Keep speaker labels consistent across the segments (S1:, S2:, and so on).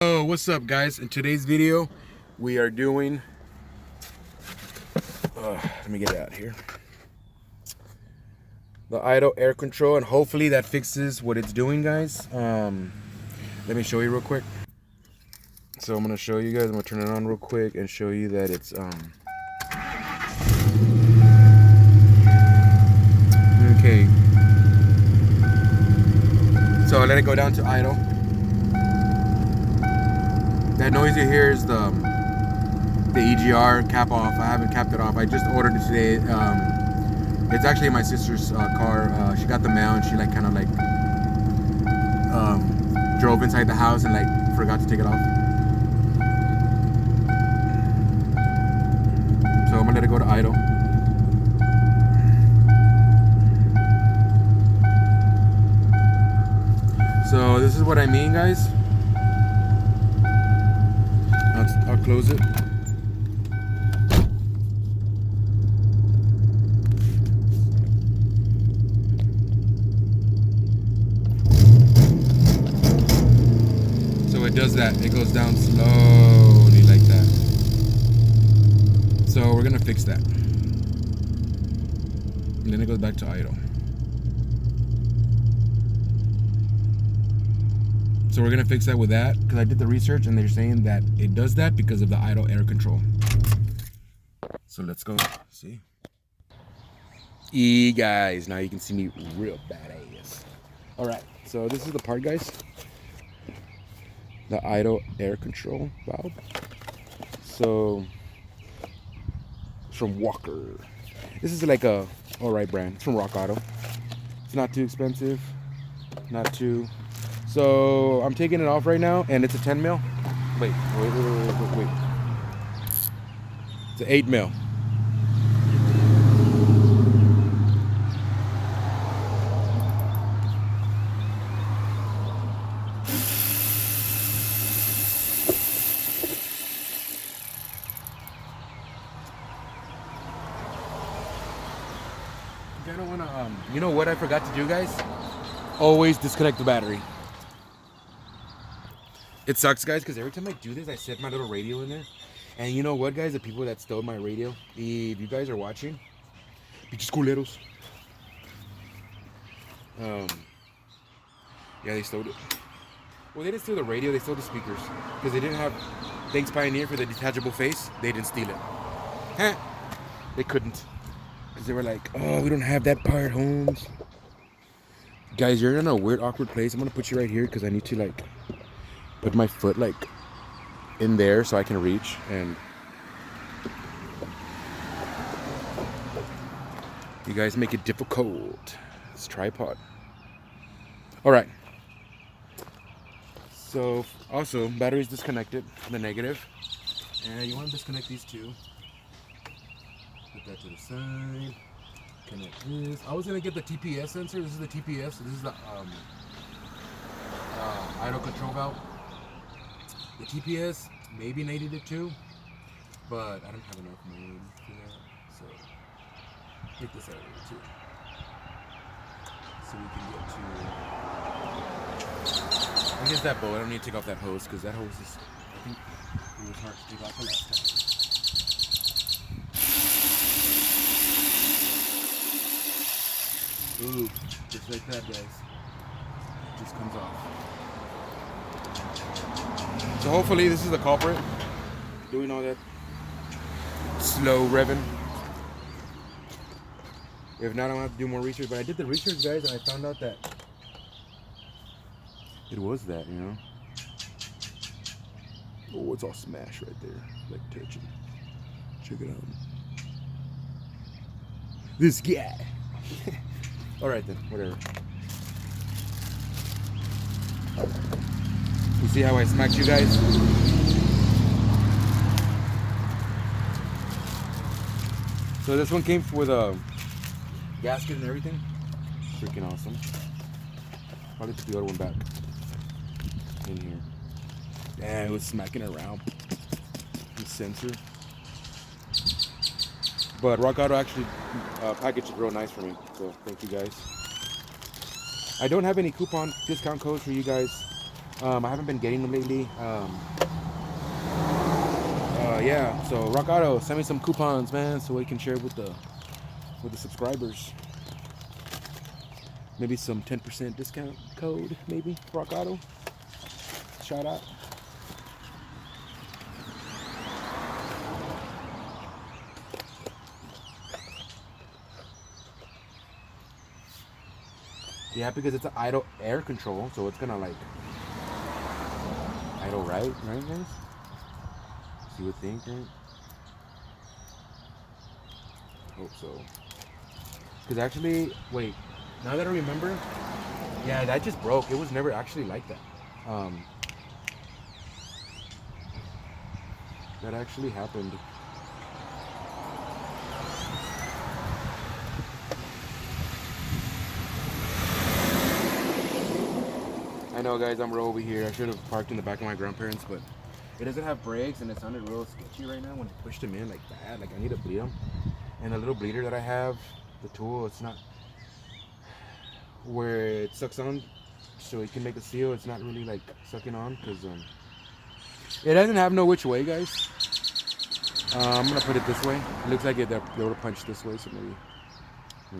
S1: Oh, what's up, guys? In today's video, we are doing. Let me get it out here. The idle air control, and hopefully that fixes what it's doing, guys. Let me show you real quick. So I'm gonna show you guys. I'm gonna turn it on real quick and show you that it's okay. So I let it go down to idle. That noise you hear is the EGR cap off. I haven't capped it off. I just ordered it today. It's actually my sister's car. She got the mail and she kind of drove inside the house and forgot to take it off. So I'm gonna let it go to idle. So this is what I mean, guys. I'll close it. So it does that. It goes down slowly like that. So we're gonna fix that. And then it goes back to idle. So we're gonna fix that with that because I did the research and they're saying that it does that because of the idle air control. So let's go see. Guys, now you can see me real badass. All right, so this is the part, guys. The idle air control valve. So it's from Walker. This is like a alright brand. It's from Rock Auto. It's not too expensive, not too. So I'm taking it off right now, and it's a 10 mil. Wait. It's an 8 mil. I don't want to. You know what I forgot to do, guys? Always disconnect the battery. It sucks, guys, because every time I do this, I set my little radio in there. And you know what, guys? The people that stole my radio, if you guys are watching, pinches culeros. Yeah, they stole it. Well, they didn't steal the radio, they stole the speakers. Because they didn't have Thanks Pioneer for the detachable face. They didn't steal it. Huh? They couldn't. Because they were like, oh, we don't have that part, Holmes. Guys, you're in a weird, awkward place. I'm going to put you right here because I need to, put my foot in there so I can reach, and you guys make it difficult. It's tripod. All right. So also battery's disconnected, the negative, and you want to disconnect these two. Put that to the side. Connect this. I was gonna get the TPS sensor. This is the TPS. So this is the idle control valve. The TPS maybe needed it too, but I don't have enough room for that, so take this out of here too. So we can get to, I guess that bolt, I don't need to take off that hose because that hose is, I think it was hard to take off the last time. Ooh, just like that, guys. It just comes off. So hopefully this is the culprit, doing all that slow revving. If not, I'm gonna have to do more research. But I did the research, guys, and I found out that it was that, you know. Oh, it's all smashed right there, touching. Check it out. This guy. All right then, whatever. You see how I smacked you guys? So this one came with a gasket and everything. Freaking awesome. Probably put the other one back in here. Damn, it was smacking around. The sensor. But Rock Auto actually packaged it real nice for me. So thank you guys. I don't have any coupon discount codes for you guys I haven't been getting them lately. Yeah. So Rock Auto, send me some coupons, man, so we can share with the subscribers. Maybe some 10% discount code, maybe Rock Auto. Shout out. Yeah, because it's an idle air control, so it's gonna like idle right, guys? So you would think, right? Hope so. Because actually, wait, now that I remember, yeah, that just broke. It was never actually like that. That actually happened. I know, guys, I'm real over here. I should have parked in the back of my grandparents, but it doesn't have brakes, and it sounded real sketchy right now when I pushed him in like that. Like, I need to bleed him. And the little bleeder that I have, the tool, it's not where it sucks on so it can make a seal. It's not really like sucking on because it doesn't have no which way, guys. I'm gonna put it this way. It looks like they would have punched this way, so maybe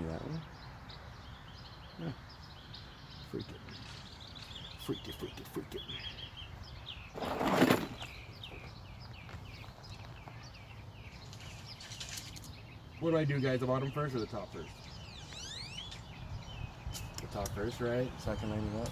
S1: that way. Yeah. Freak it. Freak it, freak it, freak it. What do I do, guys? The bottom first or the top first? The top first, right? So I can line it up.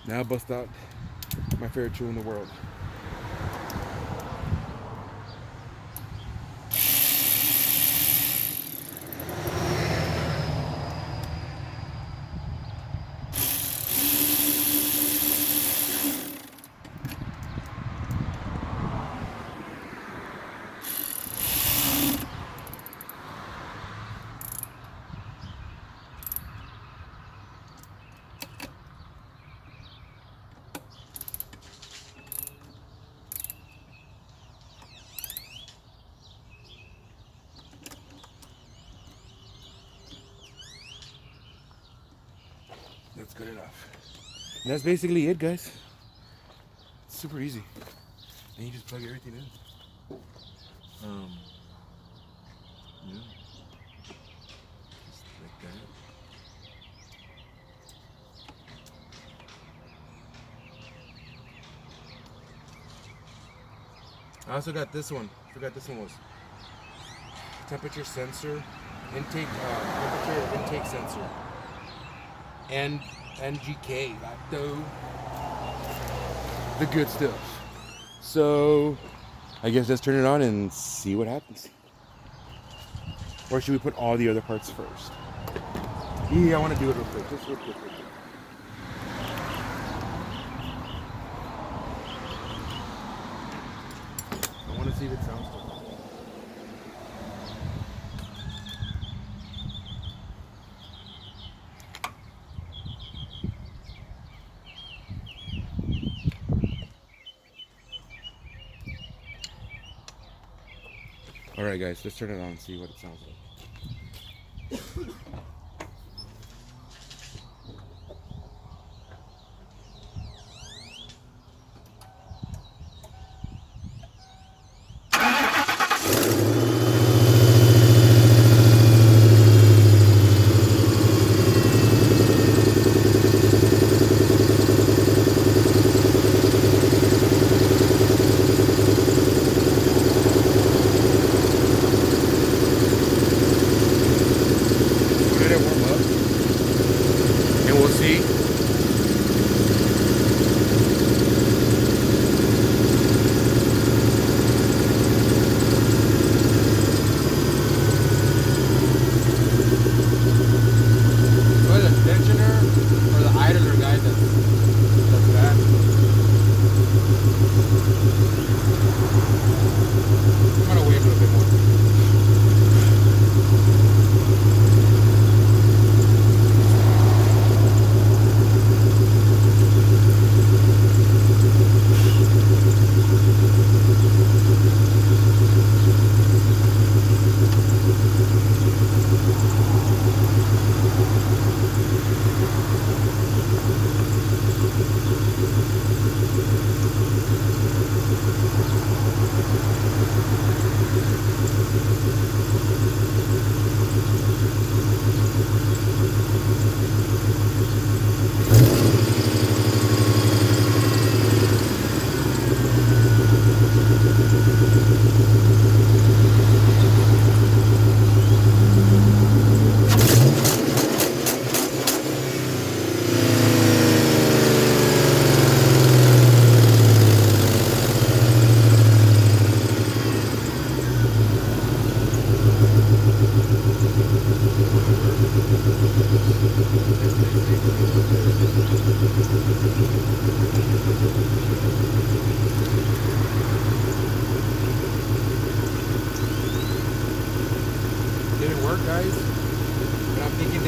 S1: Now bust out my favorite tool in the world. That's good enough. And that's basically it, guys. It's super easy. And you just plug everything in. Yeah. Just like that. I also got this one. I forgot this one was temperature sensor, temperature intake sensor. And NGK, like the good stuff. So I guess let's turn it on and see what happens. Or should we put all the other parts first? Yeah, I want to do it real quick. Just real quick. I want to see if it sounds good. Alright guys, let's turn it on and see what it sounds like.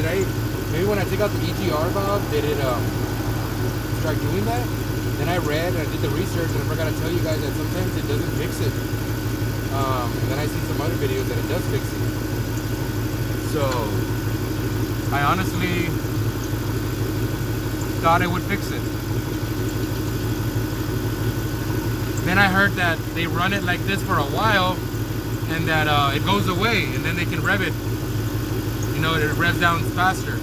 S1: I maybe when I take out the EGR valve, did it start doing that? Then I read and I did the research, and I forgot to tell you guys that sometimes it doesn't fix it. And then I see some other videos that it does fix it. So I honestly thought it would fix it. Then I heard that they run it like this for a while, and that it goes away, and then they can rev it. You know, it revs down faster.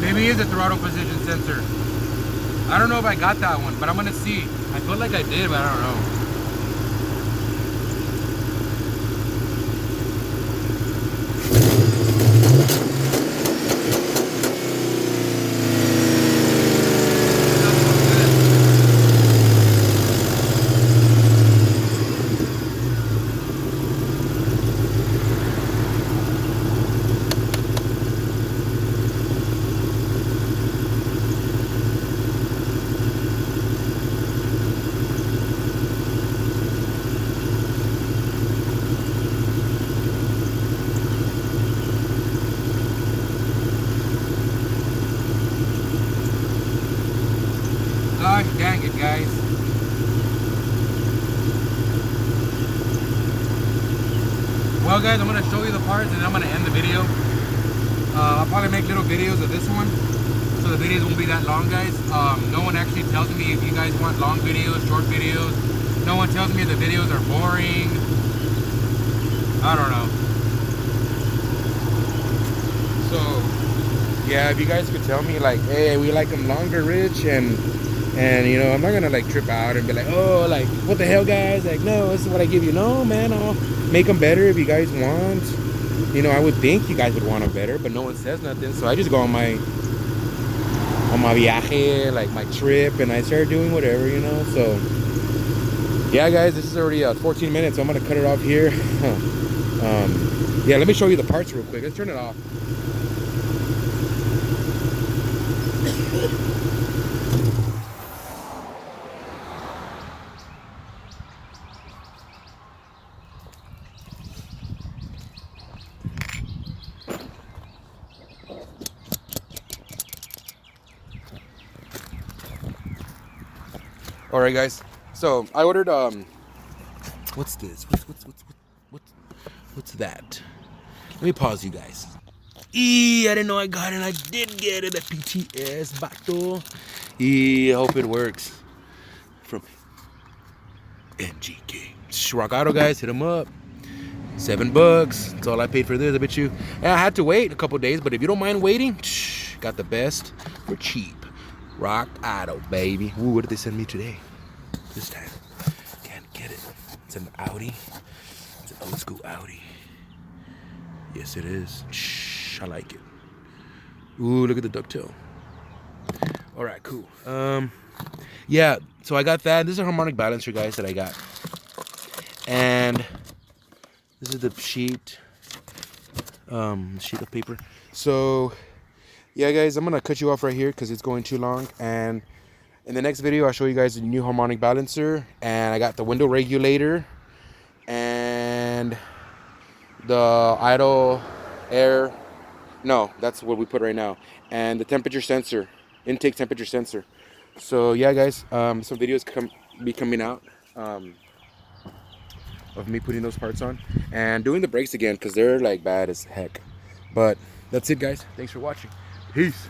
S1: Maybe it is a throttle position sensor. I don't know if I got that one, but I'm gonna see. I feel like I did, but I don't know. Gosh dang it, guys. Well, guys, I'm going to show you the parts and then I'm going to end the video. I'll probably make little videos of this one, so the videos won't be that long, guys. No one actually tells me if you guys want long videos, short videos. No one tells me the videos are boring. I don't know. So, yeah, if you guys could tell me, like, hey, we like them longer, Rich, and you know, I'm not gonna like trip out and be like, oh, like, what the hell, guys? Like, no, this is what I give you. No, man, I'll make them better if you guys want. You know, I would think you guys would want them better, but no one says nothing. So I just go on my viaje, like my trip, and I start doing whatever, you know. So yeah, guys, this is already 14 minutes, so I'm gonna cut it off here. Yeah, let me show you the parts real quick. Let's turn it off. All right, guys. So I ordered what's this? What's that? Let me pause you guys. I didn't know I got it, and I did get it at PTS, bato. I hope it works. From NGK. Rock Auto, guys, hit them up. $7. That's all I paid for this, I bet you. And I had to wait a couple days, but if you don't mind waiting, got the best for cheap. Rock Auto, baby. Ooh, what did they send me today? This time. Can't get it. It's an Audi. It's an old school Audi. Yes, it is. I like it. Ooh, look at the ducktail. All right, cool. Yeah, so I got that. This is a harmonic balancer, guys, that I got. And this is the sheet of paper. So yeah, guys, I'm gonna cut you off right here because it's going too long. And in the next video, I'll show you guys the new harmonic balancer, and I got the window regulator and the idle air. No, that's what we put right now, and the temperature sensor, intake temperature sensor. So yeah, guys, some videos be coming out of me putting those parts on and doing the brakes again because they're like bad as heck. But that's it, guys. Thanks for watching. Peace.